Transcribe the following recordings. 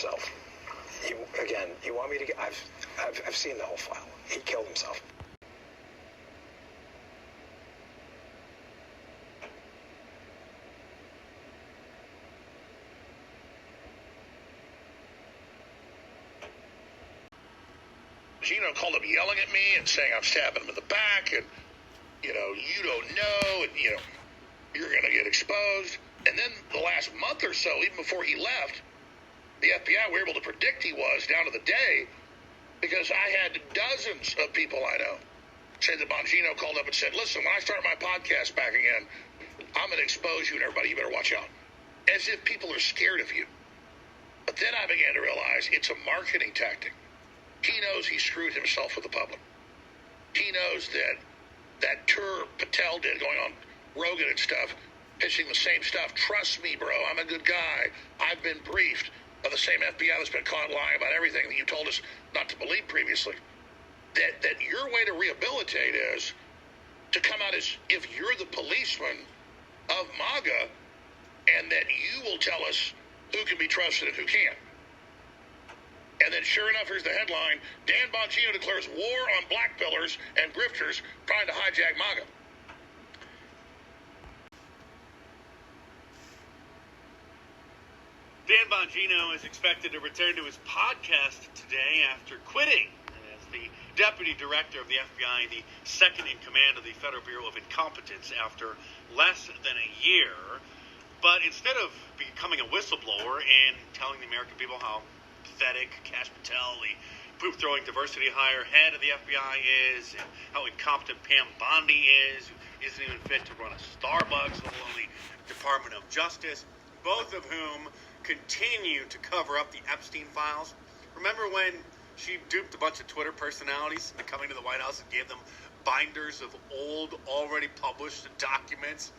himself. You want me to get... I've seen the whole file. He killed himself. Bongino called up yelling at me and saying I'm stabbing him in the back, and, you don't know, and, you're going to get exposed. And then the last month or so, even before he left, the FBI were able to predict he was down to the day, because I had dozens of people I know say that Bongino called up and said, listen, when I start my podcast back again, I'm going to expose you and everybody. You better watch out. As if people are scared of you. But then I began to realize it's a marketing tactic. He knows he screwed himself with the public. He knows that tour Patel did going on Rogan and stuff, pitching the same stuff. Trust me, bro, I'm a good guy. I've been briefed by the same FBI that's been caught lying about everything that you told us not to believe previously. That your way to rehabilitate is to come out as if you're the policeman of MAGA, and that you will tell us who can be trusted and who can't. And then sure enough, here's the headline: Dan Bongino declares war on black pillars and grifters trying to hijack MAGA. Dan Bongino is expected to return to his podcast today after quitting as the deputy director of the FBI, the second in command of the Federal Bureau of Incompetence, after less than a year. But instead of becoming a whistleblower and telling the American people how pathetic Kash Patel, the poop-throwing diversity hire head of the FBI, is, and how incompetent Pam Bondi is, who isn't even fit to run a Starbucks, let alone the Department of Justice, both of whom continue to cover up the Epstein files. Remember when she duped a bunch of Twitter personalities into coming to the White House and gave them binders of old, already published documents,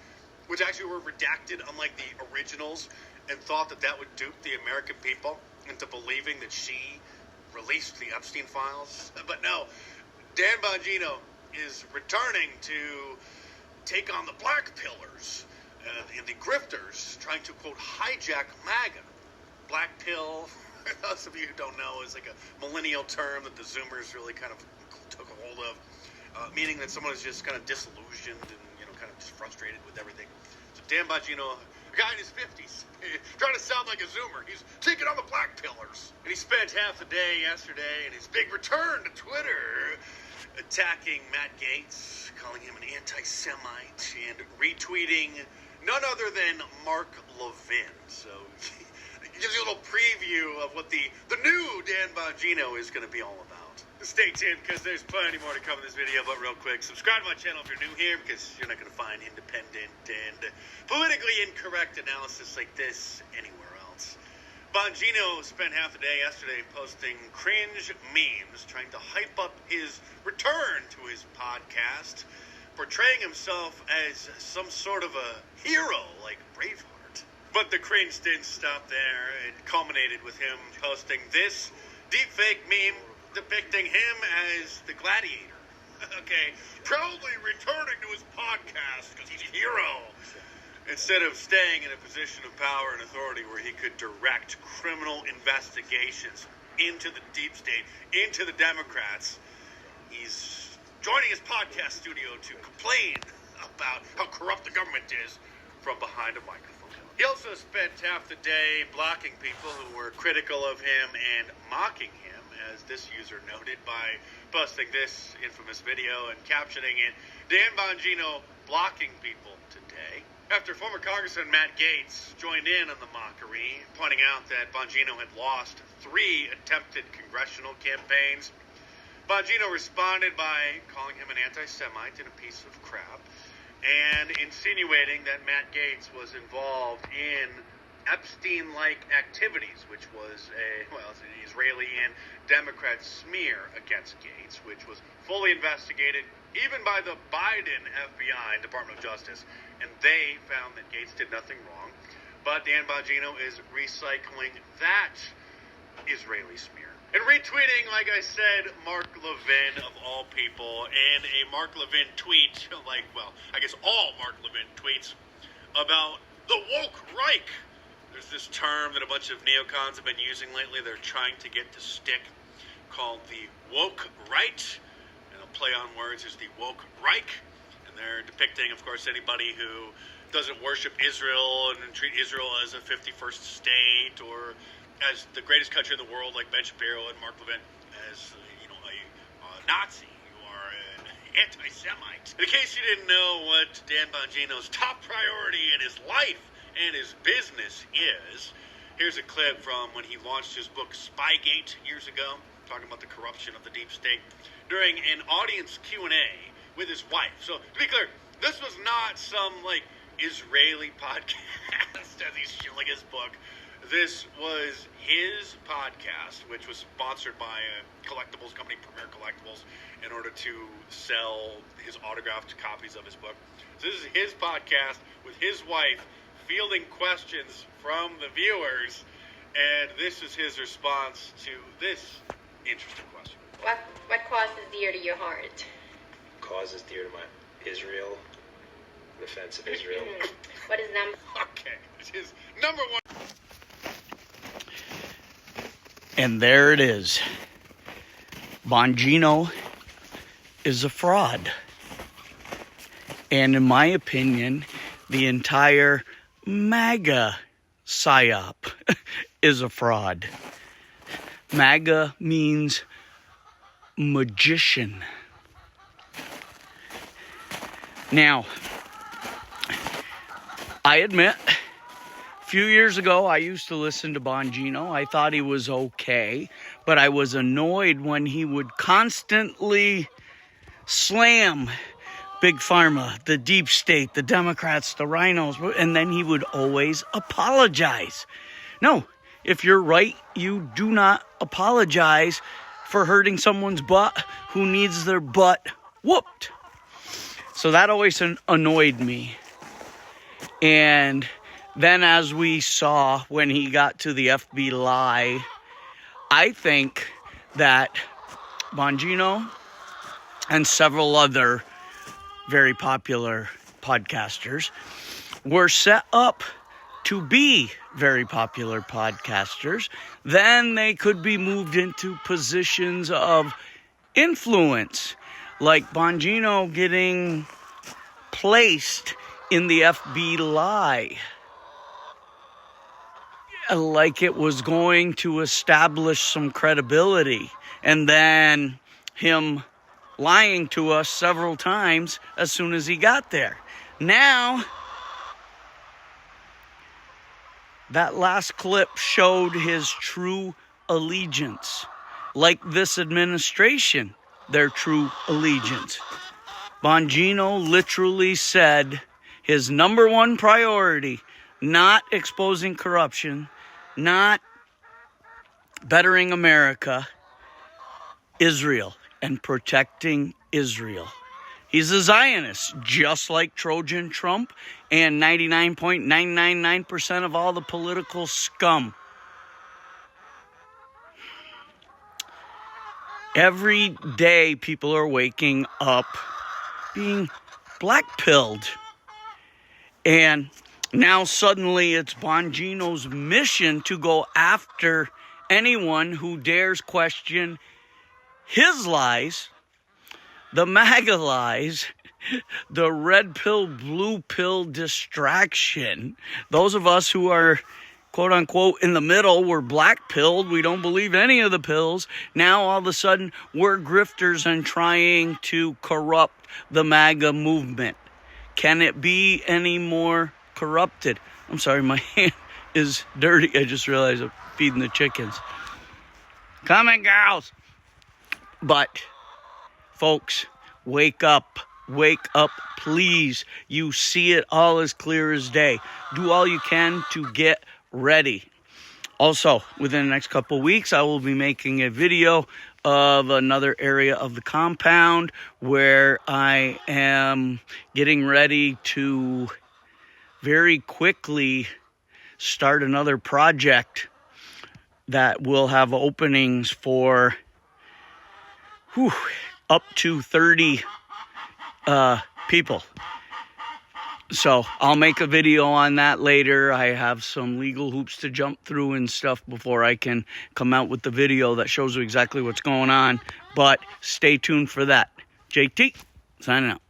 which actually were redacted unlike the originals, and thought that would dupe the American people into believing that she released the Epstein files? But no, Dan Bongino is returning to take on the black pillars and the grifters, trying to, quote, hijack MAGA. Black pill, for those of you who don't know, is like a millennial term that the Zoomers really kind of took a hold of, meaning that someone is just kind of disillusioned and, kind of just frustrated with everything. So Dan Bongino, a guy in his 50s, trying to sound like a Zoomer. He's taking on the black pillars. And he spent half the day yesterday in his big return to Twitter attacking Matt Gaetz, calling him an anti-Semite, and retweeting none other than Mark Levin. So it gives you a little preview of what the new Dan Bongino is going to be all about. Stay tuned, because there's plenty more to come in this video. But real quick, subscribe to my channel if you're new here, because you're not going to find independent and politically incorrect analysis like this anywhere else. Bongino spent half the day yesterday posting cringe memes, trying to hype up his return to his podcast, portraying himself as some sort of a hero like Braveheart. But the cringe didn't stop there. It culminated with him posting this deepfake meme depicting him as the gladiator. Okay, proudly returning to his podcast because he's a hero, instead of staying in a position of power and authority where he could direct criminal investigations into the deep state, into the Democrats. He's joining his podcast studio to complain about how corrupt the government is from behind a microphone. He also spent half the day blocking people who were critical of him and mocking him, as this user noted by posting this infamous video and captioning it, Dan Bongino blocking people today. After former Congressman Matt Gaetz joined in on the mockery, pointing out that Bongino had lost 3 attempted congressional campaigns, Bongino responded by calling him an anti-Semite and a piece of crap, and insinuating that Matt Gaetz was involved in Epstein-like activities, which was an Israeli and Democrat smear against Gaetz, which was fully investigated even by the Biden FBI, Department of Justice, and they found that Gaetz did nothing wrong. But Dan Bongino is recycling that Israeli smear and retweeting, like I said, Mark Levin of all people, and a Mark Levin tweet, I guess all Mark Levin tweets about the woke Reich There's this term that a bunch of neocons have been using lately. They're trying to get to stick, called the woke right. And a play on words is the woke Reich. And they're depicting, of course, anybody who doesn't worship Israel and treat Israel as a 51st state, or as the greatest country in the world, like Ben Shapiro and Mark Levin, as a Nazi or an anti-Semite. In case you didn't know what Dan Bongino's top priority in his life and his business is, here's a clip from when he launched his book Spygate years ago, talking about the corruption of the deep state, during an audience Q&A with his wife. So, to be clear, this was not some, Israeli podcast as he's shilling his book. This was his podcast, which was sponsored by a collectibles company, Premier Collectibles, in order to sell his autographed copies of his book. So this is his podcast with his wife, fielding questions from the viewers, and this is his response to this interesting question. What cause is dear to your heart? Cause is dear to my Israel, defense of Israel. What is number? Okay, this is number one. And there it is. Bongino is a fraud. And in my opinion, the entire MAGA psyop is a fraud. MAGA means magician. Now, I admit, a few years ago, I used to listen to Bongino. I thought he was okay, but I was annoyed when he would constantly slam Big Pharma, the deep state, the Democrats, the rhinos, and then he would always apologize. No, if you're right, you do not apologize for hurting someone's butt who needs their butt whooped. So that always annoyed me. And then as we saw when he got to the FB lie, I think that Bongino and several other very popular podcasters were set up to be very popular podcasters. Then they could be moved into positions of influence, like Bongino getting placed in the FB lie, like it was going to establish some credibility, and then him lying to us several times as soon as he got there. Now, that last clip showed his true allegiance, like this administration, their true allegiance. Bongino literally said his number one priority, not exposing corruption, not bettering America, Israel, and protecting Israel. He's a Zionist, just like Trojan Trump and 99.999% of all the political scum. Every day people are waking up being black-pilled. And now suddenly it's Bongino's mission to go after anyone who dares question his lies, the MAGA lies, the red pill, blue pill distraction. Those of us who are, quote unquote, in the middle, we're black pilled. We don't believe any of the pills. Now all of a sudden we're grifters and trying to corrupt the MAGA movement. Can it be any more corrupted? I'm sorry, my hand is dirty. I just realized I'm feeding the chickens. Come on, girls. But, folks, wake up, please. You see it all as clear as day. Do all you can to get ready. Also, within the next couple of weeks, I will be making a video of another area of the compound where I am getting ready to very quickly start another project that will have openings for up to 30 people. So I'll make a video on that later. I have some legal hoops to jump through and stuff before I can come out with the video that shows you exactly what's going on. But stay tuned for that. JT, signing out.